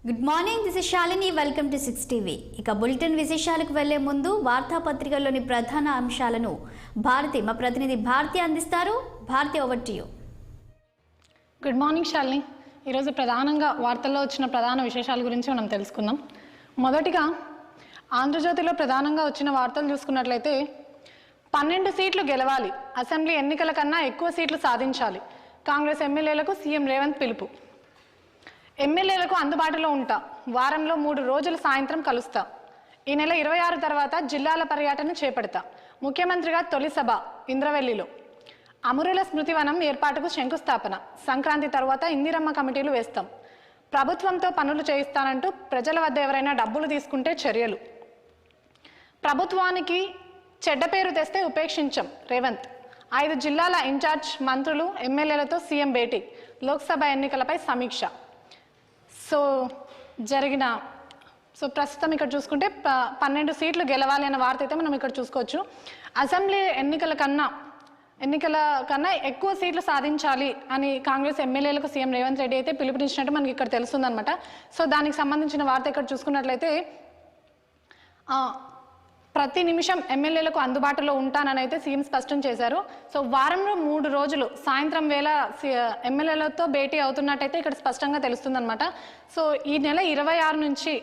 Good morning, this is Shalini. Welcome to 6 TV. ఇక bulletin విశేషాలకు వెళ్లే ముందు వార్తాపత్రికల్లోని ప్రధాన అంశాలను మా ప్రతినిధి భారతి అందిస్తారు. Bharathi, over to you. Good morning Shalini. ఈరోజు ప్రధానంగా వార్తల్లో వచ్చిన ప్రధాన విశేషాల గురించి మనం తెలుసుకుందాం. మొదటిగా ఆంధ్రజ్యోతిలో ప్రధానంగా వచ్చిన వార్తలు చూసుకున్నట్లయితే 12 సీట్లు గెలవాలి, అసెంబ్లీ ఎన్నికల కన్నా ఎక్కువ సీట్లు సాధించాలి, కాంగ్రెస్ ఎమ్మెల్యేలకు సీఎం రేవంత్ పిలుపు. ఎమ్మెల్యేలకు అందుబాటులో ఉంటా, వారంలో 3 రోజులు సాయంత్రం కలుస్తా, ఈ నెల 26 తర్వాత జిల్లాల పర్యటన చేపడతా, ముఖ్యమంత్రిగా తొలి సభ ఇంద్రవెల్లిలో. అమరుల స్మృతివనం ఏర్పాటుకు శంకుస్థాపన, సంక్రాంతి తర్వాత ఇందిరమ్మ కమిటీలు వేస్తాం, ప్రభుత్వంతో పనులు చేయిస్తానంటూ ప్రజల వద్ద ఎవరైనా డబ్బులు తీసుకుంటే చర్యలు, ప్రభుత్వానికి చెడ్డ పేరు తెస్తే ఉపేక్షించం రేవంత్, 5 జిల్లాల ఇన్ఛార్జ్ మంత్రులు ఎమ్మెల్యేలతో సీఎం భేటీ, లోక్సభ ఎన్నికలపై సమీక్ష. ప్రస్తుతం ఇక్కడ చూసుకుంటే 12 సీట్లు గెలవాలి అన్న వార్త అయితే మనం ఇక్కడ చూసుకోవచ్చు. అసెంబ్లీ ఎన్నికల కన్నా ఎక్కువ సీట్లు సాధించాలి అని కాంగ్రెస్ ఎమ్మెల్యేలకు సీఎం రేవంత్ రెడ్డి అయితే పిలుపునిచ్చినట్టు మనకి ఇక్కడ తెలుస్తుందన్నమాట. దానికి సంబంధించిన వార్త ఇక్కడ చూసుకున్నట్లయితే ప్రతి నిమిషం ఎమ్మెల్యేలకు అందుబాటులో ఉంటానని అయితే సీఎం స్పష్టం చేశారు. వారంలో 3 రోజులు సాయంత్రం వేళ ఎమ్మెల్యేలతో భేటీ అవుతున్నట్టయితే ఇక్కడ స్పష్టంగా తెలుస్తుందన్నమాట. ఈ నెల 26 నుంచి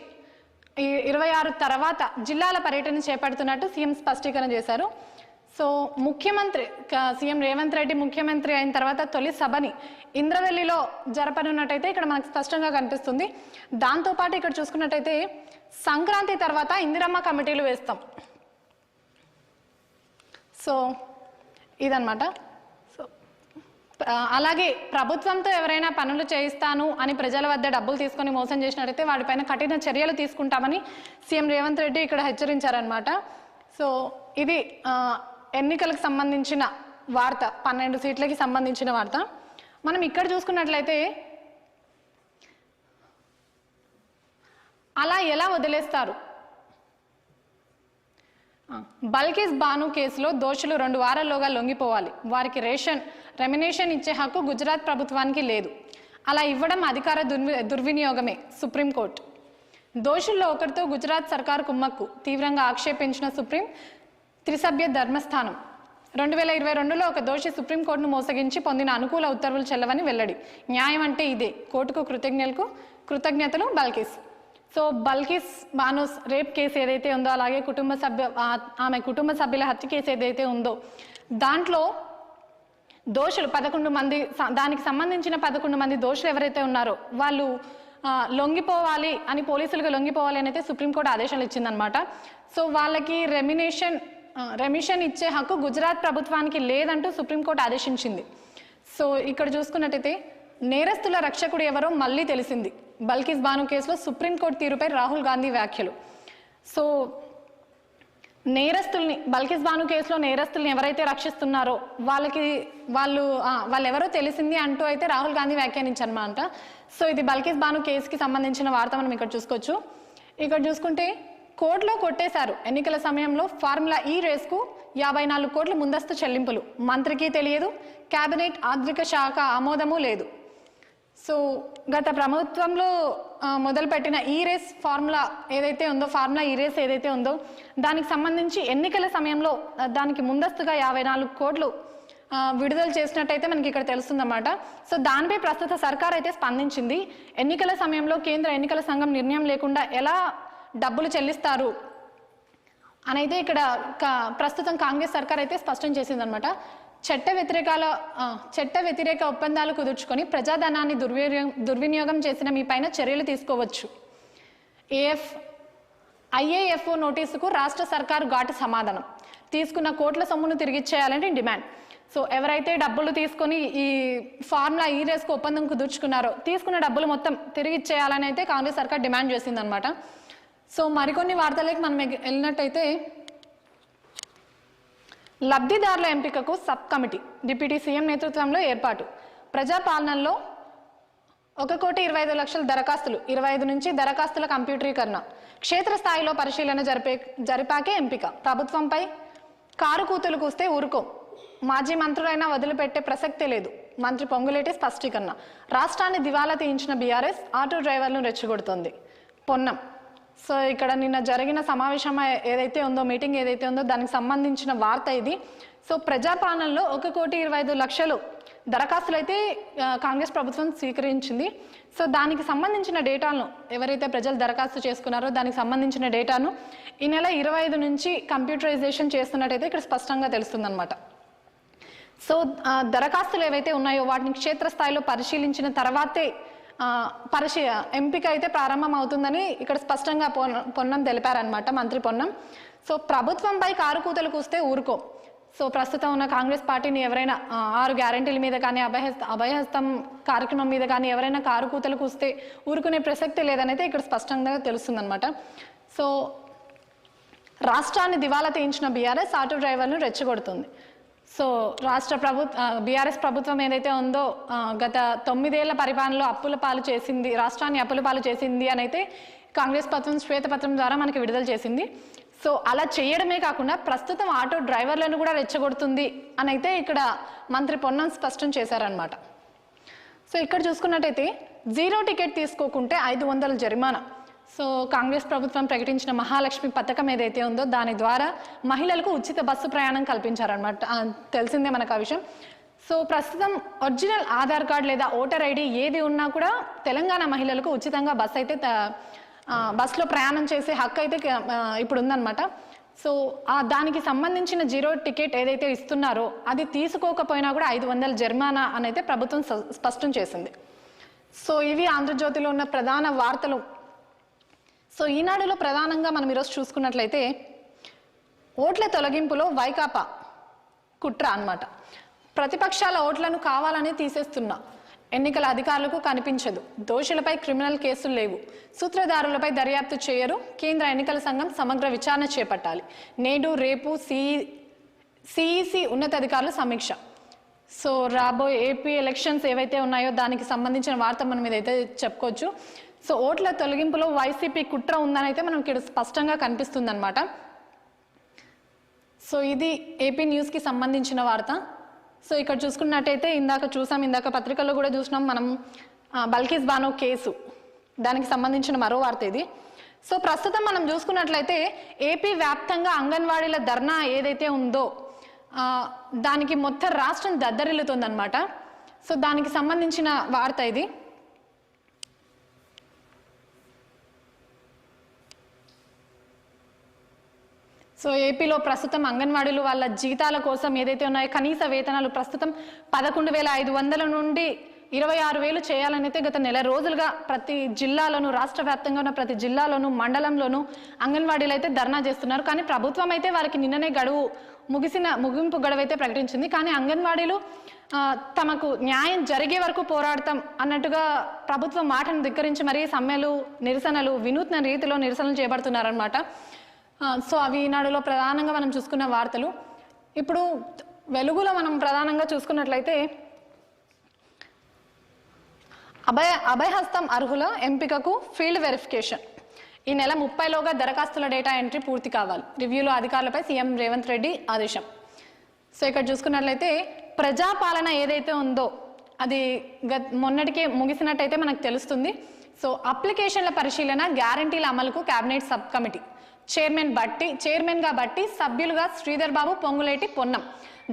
26 తర్వాత జిల్లాల పర్యటన చేపడుతున్నట్టు సీఎం స్పష్టీకరణ చేశారు. ముఖ్యమంత్రి సీఎం రేవంత్ రెడ్డి ముఖ్యమంత్రి అయిన తర్వాత తొలి సభని ఇంద్రవెల్లిలో జరపనున్నట్టయితే ఇక్కడ మనకు స్పష్టంగా కనిపిస్తుంది. దాంతోపాటు ఇక్కడ చూసుకున్నట్టయితే సంక్రాంతి తర్వాత ఇందిరమ్మ కమిటీలు వేస్తాం. ఇదన్నమాట. అలాగే ప్రభుత్వంతో ఎవరైనా పనులు చేయిస్తాను అని ప్రజల వద్ద డబ్బులు తీసుకొని మోసం చేసినట్టయితే వాటిపైన కఠిన చర్యలు తీసుకుంటామని సీఎం రేవంత్ రెడ్డి ఇక్కడ హెచ్చరించారనమాట. ఇది ఎన్నికలకు సంబంధించిన వార్త, 12 సీట్లకి సంబంధించిన వార్త. మనం ఇక్కడ చూసుకున్నట్లయితే అలా ఎలా వదిలేస్తారు? బల్కిస్ బాను కేసులో దోషులు 2 వారాల్లోగా లొంగిపోవాలి, వారికి రెమ్యునేషన్ ఇచ్చే హక్కు గుజరాత్ ప్రభుత్వానికి లేదు, అలా ఇవ్వడం అధికార దుర్వినియోగమే సుప్రీంకోర్టు. దోషుల్లో ఒకరితో గుజరాత్ సర్కారు కుమ్మక్కు, తీవ్రంగా ఆక్షేపించిన సుప్రీం త్రిసభ్య ధర్మస్థానం. 2022లో ఒక దోషి సుప్రీంకోర్టును మోసగించి పొందిన అనుకూల ఉత్తర్వులు చెల్లవని వెల్లడి. న్యాయం అంటే ఇదే, కోర్టుకు కృతజ్ఞతలు బల్కిస్. బల్కిస్ బాను రేప్ కేసు ఏదైతే ఉందో, అలాగే ఆమె కుటుంబ సభ్యుల హత్య కేసు ఏదైతే ఉందో, దాంట్లో దోషులు 11 మంది, దానికి సంబంధించిన 11 మంది దోషులు ఎవరైతే ఉన్నారో వాళ్ళు లొంగిపోవాలి అని, పోలీసులకు లొంగిపోవాలి అని అయితే సుప్రీంకోర్టు ఆదేశాలు ఇచ్చిందనమాట. వాళ్ళకి రెమిషన్ ఇచ్చే హక్కు గుజరాత్ ప్రభుత్వానికి లేదంటూ సుప్రీంకోర్టు ఆదేశించింది. ఇక్కడ చూసుకున్నట్టయితే నేరస్తుల రక్షకుడు ఎవరో మళ్ళీ తెలిసింది. బల్కిస్ బాను కేసులో సుప్రీంకోర్టు తీరుపై రాహుల్ గాంధీ వ్యాఖ్యలు. బల్కిస్ బాను కేసులో నేరస్తుల్ని ఎవరైతే రక్షిస్తున్నారో వాళ్ళు ఎవరో తెలిసింది అంటూ అయితే రాహుల్ గాంధీ వ్యాఖ్యానించారన్నమాట. ఇది బల్కిస్ బాను కేసుకి సంబంధించిన వార్త మనం ఇక్కడ చూసుకోవచ్చు. ఇక్కడ చూసుకుంటే కోర్టులో కొట్టేశారు, ఎన్నికల సమయంలో ఫార్ములా ఈ రేస్కు 54 కోట్ల ముందస్తు చెల్లింపులు, మంత్రికి తెలియదు, కేబినెట్ ఆర్థిక శాఖ ఆమోదము లేదు. గత ప్రభుత్వంలో మొదలుపెట్టిన ఈ రేస్ ఫార్ములా ఈ రేస్ ఏదైతే ఉందో దానికి సంబంధించి ఎన్నికల సమయంలో దానికి ముందస్తుగా 54 కోట్లు విడుదల చేసినట్టయితే మనకి ఇక్కడ తెలుస్తుందన్నమాట. దానిపై ప్రస్తుత సర్కార్ అయితే స్పందించింది. ఎన్నికల సమయంలో కేంద్ర ఎన్నికల సంఘం నిర్ణయం లేకుండా ఎలా డబ్బులు చెల్లిస్తారు అని అయితే ఇక్కడ ప్రస్తుతం కాంగ్రెస్ సర్కార్ అయితే స్పష్టం చేసిందనమాట. చట్ట వ్యతిరేక ఒప్పందాలు కుదుర్చుకొని ప్రజాధనాన్ని దుర్వినియోగం చేసిన మీ పైన చర్యలు తీసుకోవచ్చు. ఐఏఎఫ్ఓ నోటీసుకు రాష్ట్ర సర్కారు ఘాటు సమాధానం, తీసుకున్న కోట్ల సొమ్మును తిరిగిచ్చేయాలని డిమాండ్. ఎవరైతే డబ్బులు తీసుకొని ఈ ఫార్ములా ఈ రేస్కు ఒప్పందం కుదుర్చుకున్నారో తీసుకున్న డబ్బులు మొత్తం తిరిగిచ్చేయాలని అయితే కాంగ్రెస్ సర్కార్ డిమాండ్ చేసిందనమాట. మరికొన్ని వార్తలకి మనం వెళ్ళినట్టయితే లబ్ధిదారుల ఎంపికకు సబ్ కమిటీ, డిప్యూటీ సీఎం నేతృత్వంలో ఏర్పాటు, ప్రజాపాలనలో 1,25,00,000 దరఖాస్తులు, 25 నుంచి దరఖాస్తుల కంప్యూటరీకరణ, క్షేత్రస్థాయిలో పరిశీలన జరిపాకే ఎంపిక, ప్రభుత్వంపై కారు కూతులు కూస్తే ఊరుకో, మాజీ మంత్రులైనా వదిలిపెట్టే ప్రసక్తే లేదు, మంత్రి పొంగులేటి స్పష్టీకరణ. రాష్ట్రాన్ని దివాలా తీయించిన బీఆర్ఎస్ ఆటో డ్రైవర్లను రెచ్చగొడుతోంది. పొన్నం. సో ఇక్కడ నిన్న జరిగిన సమావేశం ఏదైతే ఉందో, మీటింగ్ ఏదైతే ఉందో దానికి సంబంధించిన వార్త ఇది. సో ప్రజాపాలనలో 1,25,00,000 దరఖాస్తులు అయితే కాంగ్రెస్ ప్రభుత్వం స్వీకరించింది. సో దానికి సంబంధించిన డేటాను ఎవరైతే ప్రజలు దరఖాస్తు చేసుకున్నారో దానికి సంబంధించిన డేటాను ఈ నెల 25 నుంచి కంప్యూటరైజేషన్ చేస్తున్నట్టయితే ఇక్కడ స్పష్టంగా తెలుస్తుందన్నమాట. సో దరఖాస్తులు ఏవైతే ఉన్నాయో వాటిని క్షేత్రస్థాయిలో పరిశీలించిన తర్వాతే ఎంపిక అయితే ప్రారంభం అవుతుందని ఇక్కడ స్పష్టంగా పొన్నం తెలిపారనమాట, మంత్రి పొన్నం. సో ప్రభుత్వంపై కారుకూతలు కూస్తే ఊరుకో. సో ప్రస్తుతం ఉన్న కాంగ్రెస్ పార్టీని ఎవరైనా 6 గ్యారెంటీల మీద కానీ అభయహస్తం కార్యక్రమం మీద కానీ ఎవరైనా కారుకూతలు కూస్తే ఊరుకునే ప్రసక్తి లేదనైతే ఇక్కడ స్పష్టంగా తెలుస్తుందన్నమాట. సో రాష్ట్రాన్ని దివాలా తీయించిన బీఆర్ఎస్ ఆటో డ్రైవర్లను రెచ్చగొడుతుంది. సో బీఆర్ఎస్ ప్రభుత్వం ఏదైతే ఉందో గత 9 ఏళ్ల పరిపాలనలో అప్పుల పాలు చేసింది, రాష్ట్రాన్ని అప్పుల పాలు చేసింది అని అయితే కాంగ్రెస్ ప్రభుత్వం శ్వేతపత్రం ద్వారా మనకి విడుదల చేసింది. సో అలా చేయడమే కాకుండా ప్రస్తుతం ఆటో డ్రైవర్లను కూడా రెచ్చగొడుతుంది అని అయితే ఇక్కడ మంత్రి పొన్నం స్పష్టం చేశారనమాట. సో ఇక్కడ చూసుకున్నట్టయితే 0 టికెట్ తీసుకోకుంటే 500 జరిమానా. సో కాంగ్రెస్ ప్రభుత్వం ప్రకటించిన మహాలక్ష్మి పథకం ఏదైతే ఉందో దాని ద్వారా మహిళలకు ఉచిత బస్సు ప్రయాణం కల్పించారనమాట. తెలిసిందే మనకు ఆ విషయం. సో ప్రస్తుతం ఒరిజినల్ ఆధార్ కార్డు లేదా ఓటర్ ఐడి ఏది ఉన్నా కూడా తెలంగాణ మహిళలకు ఉచితంగా బస్సులో ప్రయాణం చేసే హక్కు అయితే ఇప్పుడు ఉందన్నమాట. సో దానికి సంబంధించిన 0 టికెట్ ఏదైతే ఇస్తున్నారో అది తీసుకోకపోయినా కూడా 500 జరిమానా అని అయితే ప్రభుత్వం స్పష్టం చేసింది. సో ఇవి ఆంధ్రజ్యోతిలో ఉన్న ప్రధాన వార్తలు. సో ఈనాడులో ప్రధానంగా మనం ఈరోజు చూసుకున్నట్లయితే ఓట్ల తొలగింపులో వైకాపా కుట్ర అన్నమాట. ప్రతిపక్షాల ఓట్లను కావాలని తీసేస్తున్నా, ఎన్నికల అధికారులకు కనిపించదు, దోషులపై క్రిమినల్ కేసులు లేవు, సూత్రధారులపై దర్యాప్తు చేయరు, కేంద్ర ఎన్నికల సంఘం సమగ్ర విచారణ చేపట్టాలి, నేడు రేపు సిఈసి ఉన్నతాధికారుల సమీక్ష. సో రాబోయే ఏపీ ఎలక్షన్స్ ఏవైతే ఉన్నాయో దానికి సంబంధించిన వార్త మనం ఇదైతే చెప్పుకోవచ్చు. సో ఓట్ల తొలగింపులో వైసీపీ కుట్ర ఉందని అయితే మనం ఇక్కడ స్పష్టంగా కనిపిస్తుంది అనమాట. సో ఇది ఏపీ న్యూస్కి సంబంధించిన వార్త. సో ఇక్కడ చూసుకున్నట్టయితే ఇందాక పత్రికల్లో కూడా చూసినాం మనం బల్కీస్ బానో కేసు, దానికి సంబంధించిన మరో వార్త ఇది. సో ప్రస్తుతం మనం చూసుకున్నట్లయితే ఏపీ వ్యాప్తంగా అంగన్వాడీల ధర్నా ఏదైతే ఉందో దానికి మొత్తం రాష్ట్రం దద్దరిల్లుతుందన్నమాట. సో దానికి సంబంధించిన వార్త ఇది. సో ఏపీలో ప్రస్తుతం అంగన్వాడీలు వాళ్ళ జీతాల కోసం ఏదైతే ఉన్నాయో కనీస వేతనాలు ప్రస్తుతం 11,500 నుండి 26,000 చేయాలని అయితే గత నెల రోజులుగా ప్రతి జిల్లాలోనూ, రాష్ట్ర వ్యాప్తంగా ఉన్న ప్రతి జిల్లాలోనూ, మండలంలోనూ అంగన్వాడీలు అయితే ధర్నా చేస్తున్నారు. కానీ ప్రభుత్వం అయితే వారికి నిన్ననే ముగింపు గడువు అయితే ప్రకటించింది. కానీ అంగన్వాడీలు తమకు న్యాయం జరిగే వరకు పోరాడతాం అన్నట్టుగా ప్రభుత్వం మాటను ధిక్కరించి మరీ సమ్మెలు, నిరసనలు, వినూత్న రీతిలో నిరసనలు చేపడుతున్నారనమాట. సో అవి ఈనాడులో ప్రధానంగా మనం చూసుకున్న వార్తలు. ఇప్పుడు వెలుగులో మనం ప్రధానంగా చూసుకున్నట్లయితే అభయహస్తం అర్హుల ఎంపికకు ఫీల్డ్ వెరిఫికేషన్. ఈ నెల 30లోగా దరఖాస్తుల డేటా ఎంట్రీ పూర్తి కావాలి. రివ్యూలో అధికారులపై సీఎం రేవంత్ రెడ్డి ఆదేశం. సో ఇక్కడ చూసుకున్నట్లయితే ప్రజాపాలన ఏదైతే ఉందో అది మొన్నటికే ముగిసినట్టయితే మనకు తెలుస్తుంది. సో అప్లికేషన్ల పరిశీలన, గ్యారంటీల అమలుకు కేబినెట్ సబ్ కమిటీ చైర్మన్గా బట్టి సభ్యులుగా శ్రీధర్ బాబు, పొంగులేటి, పొన్నం.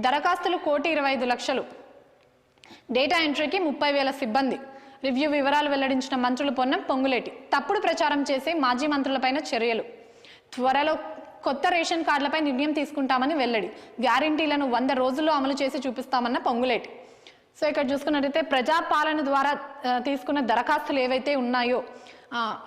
దరఖాస్తులు 1,25,00,000. డేటా ఎంట్రీకి 30,000 సిబ్బంది. రివ్యూ వివరాలు వెల్లడించిన మంత్రులు పొన్నం, పొంగులేటి. తప్పుడు ప్రచారం చేసే మాజీ మంత్రులపైన చర్యలు. త్వరలో కొత్త రేషన్ కార్డులపై నిర్ణయం తీసుకుంటామని వెల్లడి. గ్యారంటీలను 100 రోజుల్లో అమలు చేసి చూపిస్తామన్న పొంగులేటి. సో ఇక్కడ చూసుకున్నట్టయితే ప్రజాపాలన ద్వారా తీసుకున్న దరఖాస్తులు ఏవైతే ఉన్నాయో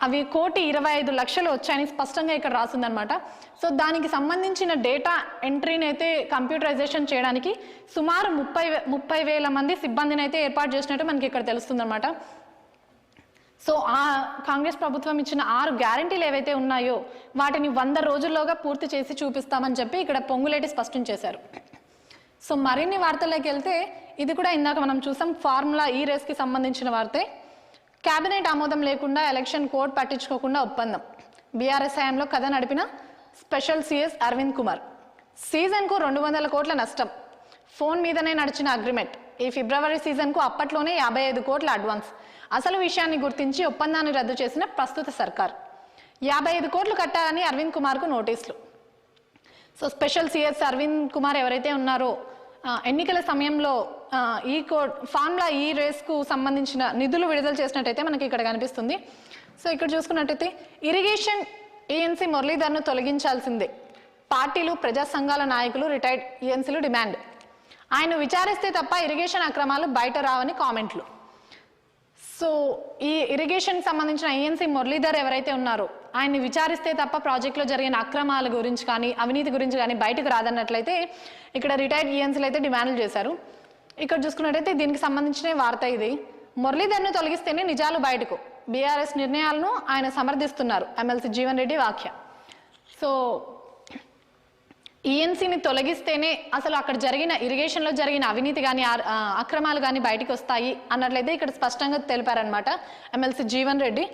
అవి 1,25,00,000 వచ్చాయని స్పష్టంగా ఇక్కడ రాసిందనమాట. సో దానికి సంబంధించిన డేటా ఎంట్రీని అయితే కంప్యూటరైజేషన్ చేయడానికి సుమారు 30,000 మంది సిబ్బందిని అయితే ఏర్పాటు చేసినట్టు మనకి ఇక్కడ తెలుస్తుందన్నమాట. సో కాంగ్రెస్ ప్రభుత్వం ఇచ్చిన 6 గ్యారంటీలు ఏవైతే ఉన్నాయో వాటిని 100 రోజుల్లోగా పూర్తి చేసి చూపిస్తామని చెప్పి ఇక్కడ పొంగులేటి స్పష్టం చేశారు. సో మరిన్ని వార్తల్లోకి వెళ్తే ఇది కూడా ఇందాక మనం చూసాం, ఫార్ములా ఈ రేస్కి సంబంధించిన వార్తే. కేబినెట్ ఆమోదం లేకుండా ఎలక్షన్ కోడ్ పట్టించుకోకుండా ఒప్పందం. బీఆర్ఎస్ హయాంలో కథ నడిపిన స్పెషల్ సిఎస్ అరవింద్ కుమార్. సీజన్కు 200 కోట్ల నష్టం. ఫోన్ మీదనే నడిచిన అగ్రిమెంట్. ఈ ఫిబ్రవరి సీజన్కు అప్పట్లోనే 55 కోట్ల అడ్వాన్స్. అసలు విషయాన్ని గుర్తించి ఒప్పందాన్ని రద్దు చేసిన ప్రస్తుత సర్కార్ 55 కోట్లు కట్టాలని అరవింద్ కుమార్కు నోటీసులు. So special CS Aravind Kumar ఎవరైతే ఉన్నారో ఎన్నికల సమయంలో ఈ ఫార్ములా ఈ రేస్కు సంబంధించిన నిధులు విడుదల చేసినట్టయితే మనకి ఇక్కడ కనిపిస్తుంది. సో ఇక్కడ చూసుకున్నట్టయితే ఇరిగేషన్ ఏఎన్సీ మురళీధర్ను తొలగించాల్సిందే పార్టీలు, ప్రజా సంఘాల నాయకులు, రిటైర్డ్ ఏఎన్సీలు డిమాండ్. ఆయన విచారిస్తే తప్ప ఇరిగేషన్ అక్రమాలు బయట రావని కామెంట్లు. సో ఈ ఇరిగేషన్కి సంబంధించిన ఏఎన్సీ మురళీధర్ ఎవరైతే ఉన్నారో ఆయన్ని విచారిస్తే తప్ప ప్రాజెక్టులో జరిగిన అక్రమాల గురించి కానీ అవినీతి గురించి కానీ బయటకు రాదన్నట్లయితే ఇక్కడ రిటైర్డ్ ఏఎన్సీలు అయితే డిమాండ్లు చేశారు. ఇక్కడ చూసుకున్నట్టయితే దీనికి సంబంధించిన వార్త ఇది. మురళీధర్ను తొలగిస్తేనే నిజాలు బయటకు, బీఆర్ఎస్ నిర్ణయాలను ఆయన సమర్థిస్తున్నారు ఎమ్మెల్సీ జీవన్ రెడ్డి వ్యాఖ్య. సో ఈఎన్సీని తొలగిస్తేనే అసలు అక్కడ జరిగిన ఇరిగేషన్లో జరిగిన అవినీతి కానీ అక్రమాలు కానీ బయటికి వస్తాయి అన్నట్లయితే ఇక్కడ స్పష్టంగా తెలిపారనమాట ఎమ్మెల్సీ జీవన్ రెడ్డి.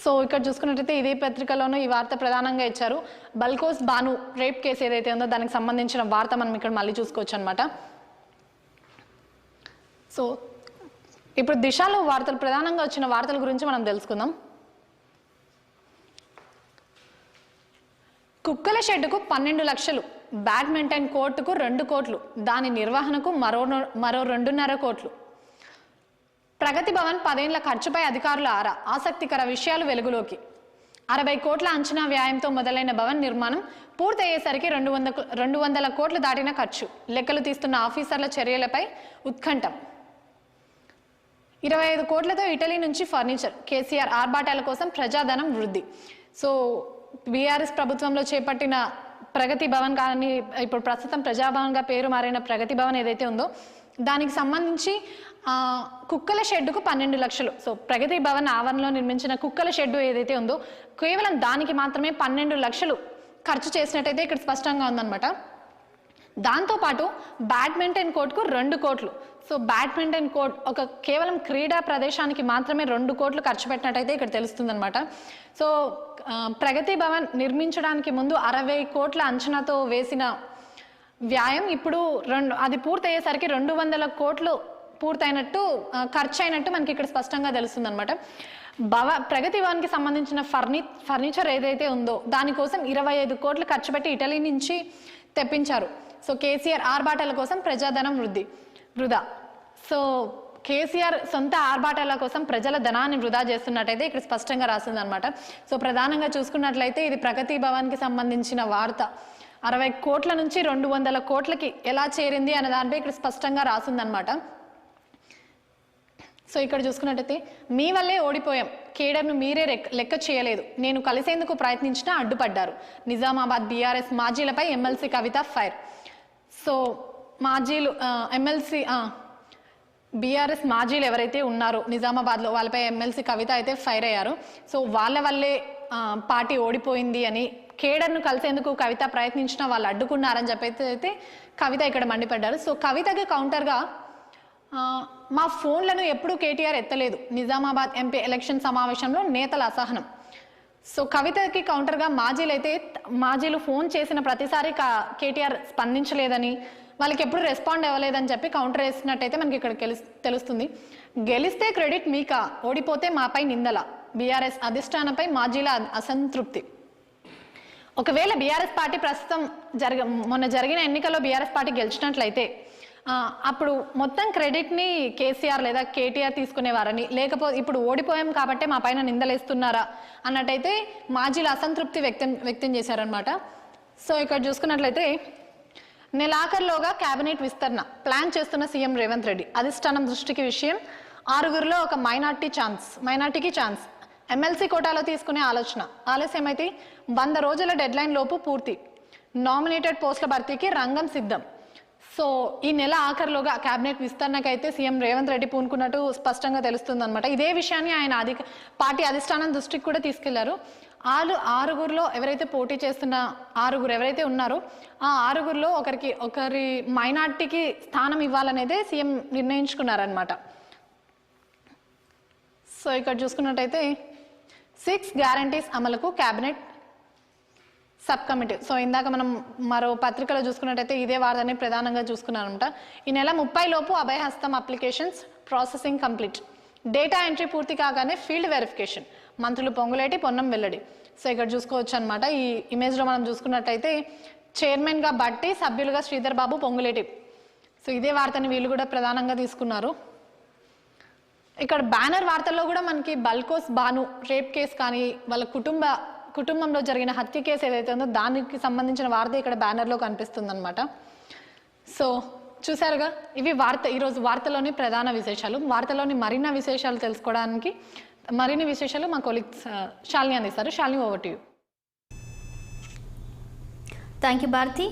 సో ఇక్కడ చూసుకున్నట్టయితే ఇదే పత్రికలోనూ ఈ వార్త ప్రధానంగా ఇచ్చారు. బల్కోస్ బాను రేప్ కేసు ఏదైతే ఉందో దానికి సంబంధించిన వార్త మనం ఇక్కడ మళ్ళీ చూసుకోవచ్చు అనమాట. సో ఇప్పుడు దిశలో వార్తలు ప్రధానంగా వచ్చిన వార్తల గురించి మనం తెలుసుకుందాం. కుక్కల షెడ్డుకు 12 లక్షలు, బ్యాడ్మింటన్ కోర్టుకు 2 కోట్లు, దాని నిర్వహణకు మరో 2.5 కోట్లు. ప్రగతి భవన్ 10 ఏళ్ల ఖర్చుపై అధికారుల ఆరా, ఆసక్తికర విషయాలు వెలుగులోకి. 60 కోట్ల అంచనా వ్యయంతో మొదలైన భవన్ నిర్మాణం పూర్తయ్యేసరికి 200 కోట్లు దాటిన ఖర్చు. లెక్కలు తీస్తున్న ఆఫీసర్ల చర్యలపై ఉత్కంఠం. 25 కోట్లతో ఇటలీ నుంచి ఫర్నిచర్. కేసీఆర్ ఆర్భాటాల కోసం ప్రజాధనం వృద్ధి. సో బీఆర్ఎస్ ప్రభుత్వంలో చేపట్టిన ప్రగతి భవన్ కానీ ఇప్పుడు ప్రస్తుతం ప్రజాభవన్గా పేరు మారిన ప్రగతి భవన్ ఏదైతే ఉందో దానికి సంబంధించి కుక్కల షెడ్డుకు 12 లక్షలు. సో ప్రగతి భవన్ ఆవరణలో నిర్మించిన కుక్కల షెడ్డు ఏదైతే ఉందో కేవలం దానికి మాత్రమే 12 లక్షలు ఖర్చు చేసినట్టయితే ఇక్కడ స్పష్టంగా ఉందన్నమాట. దాంతోపాటు బ్యాడ్మింటన్ కోర్టుకు 2 కోట్లు. సో బ్యాడ్మింటన్ కోర్ట్ ఒక కేవలం క్రీడా ప్రదేశానికి మాత్రమే 2 కోట్లు ఖర్చు పెట్టినట్టయితే ఇక్కడ తెలుస్తుంది అనమాట. సో ప్రగతి భవన్ నిర్మించడానికి ముందు 60 కోట్ల అంచనాతో వేసిన వ్యాయం ఇప్పుడు అది పూర్తయ్యేసరికి 200 కోట్లు పూర్తయినట్టు ఖర్చు అయినట్టు మనకి ఇక్కడ స్పష్టంగా తెలుస్తుంది అనమాట. ప్రగతి భవన్కి సంబంధించిన ఫర్నిచర్ ఏదైతే ఉందో దానికోసం 25 కోట్లు ఖర్చు పెట్టి ఇటలీ నుంచి తెప్పించారు. సో కేసీఆర్ ఆర్భాటాల కోసం ప్రజాధనం వృధా. సో కేసీఆర్ సొంత ఆర్భాటాల కోసం ప్రజల ధనాన్ని వృధా చేస్తున్నట్టయితే ఇక్కడ స్పష్టంగా రాసింది అనమాట. సో ప్రధానంగా చూసుకున్నట్లయితే ఇది ప్రగతి భవన్కి సంబంధించిన వార్త. 60 కోట్ల నుంచి 200 కోట్లకి ఎలా చేరింది అనే దానిపై ఇక్కడ స్పష్టంగా రాసిందనమాట. సో ఇక్కడ చూసుకున్నట్టయితే మీ వల్లే ఓడిపోయాం, కేడర్ను మీరే లెక్క చేయలేదు, నేను కలిసేందుకు ప్రయత్నించినా అడ్డుపడ్డారు. నిజామాబాద్ బీఆర్ఎస్ మాజీలపై ఎమ్మెల్సీ కవిత ఫైర్. సో మాజీలు ఎమ్మెల్సీ బీఆర్ఎస్ మాజీలు ఎవరైతే ఉన్నారో నిజామాబాద్లో వాళ్ళపై ఎమ్మెల్సీ కవిత అయితే ఫైర్ అయ్యారు. సో వాళ్ళ వల్లే పార్టీ ఓడిపోయింది అని, కేడర్ను కలిసేందుకు కవిత ప్రయత్నించినా వాళ్ళు అడ్డుకున్నారని చెప్పైతే కవిత ఇక్కడ మండిపడ్డారు. సో కవితకి కౌంటర్గా మా ఫోన్లను ఎప్పుడూ కేటీఆర్ ఎత్తలేదు, నిజామాబాద్ ఎంపీ ఎలక్షన్ సమావేశంలో నేతల అసహనం. సో కవితకి కౌంటర్గా మాజీలు ఫోన్ చేసిన ప్రతిసారి కేటీఆర్ స్పందించలేదని, వాళ్ళకి ఎప్పుడు రెస్పాండ్ అవ్వలేదని చెప్పి కౌంటర్ వేసినట్టయితే మనకి ఇక్కడ తెలుస్తుంది. గెలిస్తే క్రెడిట్ మీకా, ఓడిపోతే మాపై నిందల. బీఆర్ఎస్ అధిష్టానంపై మాజీల అసంతృప్తి. ఒకవేళ బీఆర్ఎస్ పార్టీ ప్రస్తుతం మొన్న జరిగిన ఎన్నికల్లో బీఆర్ఎస్ పార్టీ గెలిచినట్లయితే అప్పుడు మొత్తం క్రెడిట్ని కేసీఆర్ లేదా కేటీఆర్ తీసుకునేవారని, లేకపోతే ఇప్పుడు ఓడిపోయాం కాబట్టి మా పైన నిందలేస్తున్నారా అన్నట్టయితే మాజీల అసంతృప్తి వ్యక్తం చేశారనమాట. సో ఇక్కడ చూసుకున్నట్లయితే నెలాఖరులోగా కేబినెట్ విస్తరణ ప్లాన్ చేస్తున్న సీఎం రేవంత్ రెడ్డి. అధిష్టానం దృష్టికి విషయం, 6గురిలో ఒక మైనార్టీకి ఛాన్స్. ఎమ్మెల్సీ కోటాలో తీసుకునే ఆలోచన. ఆలస్యమైతే 100 రోజుల డెడ్లైన్ లోపు పూర్తి. నామినేటెడ్ పోస్టుల భర్తీకి రంగం సిద్ధం. సో ఈ నెల ఆఖరిలోగా కేబినెట్ విస్తరణకైతే సీఎం రేవంత్ రెడ్డి పూనుకున్నట్టు స్పష్టంగా తెలుస్తుంది అనమాట. ఇదే విషయాన్ని ఆయన పార్టీ అధిష్టానం దృష్టికి కూడా తీసుకెళ్లారు. 6గురిలో ఎవరైతే పోటీ చేస్తున్న 6గురు ఎవరైతే ఉన్నారో ఆ 6గురిలో ఒకరి మైనార్టీకి స్థానం ఇవ్వాలనేదే సీఎం నిర్ణయించుకున్నారనమాట. సో ఇక్కడ చూసుకున్నట్టయితే 6 గ్యారంటీస్ అమలుకు కేబినెట్ సబ్ కమిటీ. సో ఇందాక మనం మరో పత్రికలో చూసుకున్నట్టయితే ఇదే వార్తని ప్రధానంగా చూసుకున్నారనమాట. ఈ నెల 30 లోపు Abhayahastam applications processing complete. Data entry పూర్తి కాగానే ఫీల్డ్ వెరిఫికేషన్. మంత్రులు పొంగులేటి, పొన్నం వెల్లడి. సో ఇక్కడ చూసుకోవచ్చు అనమాట. ఈ ఇమేజ్లో మనం చూసుకున్నట్టయితే చైర్మన్గా బట్టి, సభ్యులుగా శ్రీధర్ బాబు, పొంగులేటి. సో ఇదే వార్తని వీళ్ళు కూడా ప్రధానంగా తీసుకున్నారు. ఇక్కడ బ్యానర్ వార్తల్లో కూడా మనకి బల్కోస్ బాను రేప్ కేసు కానీ వాళ్ళ కుటుంబంలో జరిగిన హత్య కేసు ఏదైతే ఉందో దానికి సంబంధించిన వార్త ఇక్కడ బ్యానర్లో కనిపిస్తుంది అనమాట. సో చూసారుగా, ఇవి ఈరోజు వార్తలోని ప్రధాన విశేషాలు. వార్తలోని మరిన్ని విశేషాలు తెలుసుకోవడానికి మరిన్ని విశేషాలు మా కొలీగ్స్ శాలిని అందిస్తారు. Shalini, over to you. Thank you Bharati.